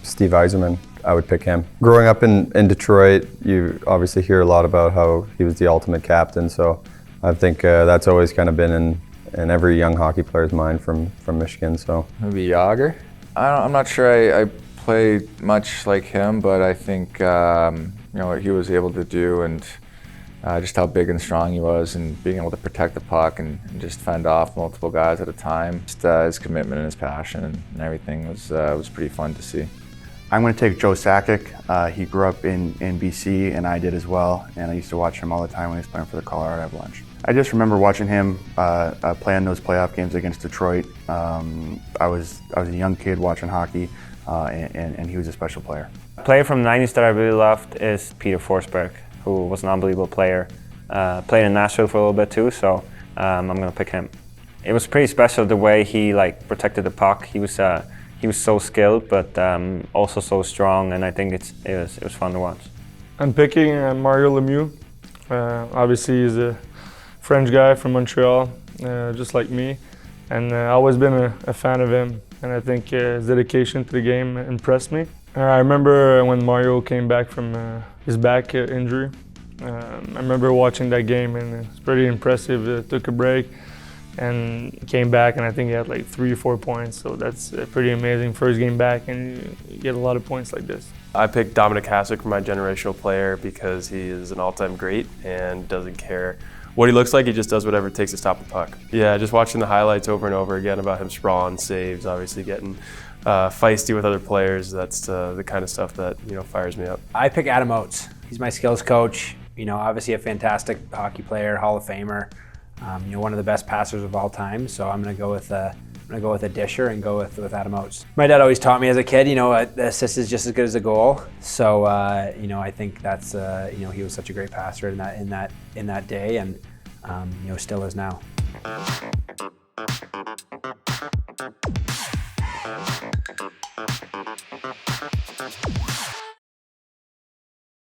Steve Yzerman, I would pick him. Growing up in Detroit, you obviously hear a lot about how he was the ultimate captain, so I think that's always kind of been in every young hockey player's mind from Michigan. So maybe Yager. I'm not sure I played much like him, but I think you know what he was able to do and just how big and strong he was, and being able to protect the puck and just fend off multiple guys at a time. Just his commitment and his passion and everything was pretty fun to see. I'm going to take Joe SAKIC. He grew up in BC, and I did as well, and I used to watch him all the time when he was playing for the Colorado Avalanche. I just remember watching him play in those playoff games against Detroit. I was a young kid watching hockey, and he was a special player. A player from the 90s that I really loved is Peter FORSBERG, who was an unbelievable player. Played in Nashville for a little bit too, so I'm going to pick him. It was pretty special the way he protected the puck. He was so skilled, but also so strong, and I think it was fun to watch. I'm picking Mario Lemieux. Obviously, he's a French guy from Montreal, just like me, and I've always been a fan of him, and I think his dedication to the game impressed me. I remember when Mario came back from his back injury. I remember watching that game, and it was pretty impressive. Took a break and came back, and I think he had like 3 or 4 points, so that's pretty amazing. First game back, and you get a lot of points like this. I picked Dominik Hasek for my generational player because he is an all-time great and doesn't care what he looks like, he just does whatever it takes to stop the puck. Yeah, just watching the highlights over and over again about him sprawling saves, obviously getting feisty with other players, that's the kind of stuff that fires me up. I pick Adam Oates. He's my skills coach, obviously a fantastic hockey player, Hall of Famer. One of the best passers of all time, so I'm going to go with a disher and go with Adam Oates. My dad always taught me as a kid, the assist is just as good as a goal. So I think that's he was such a great passer in that day, and still is now.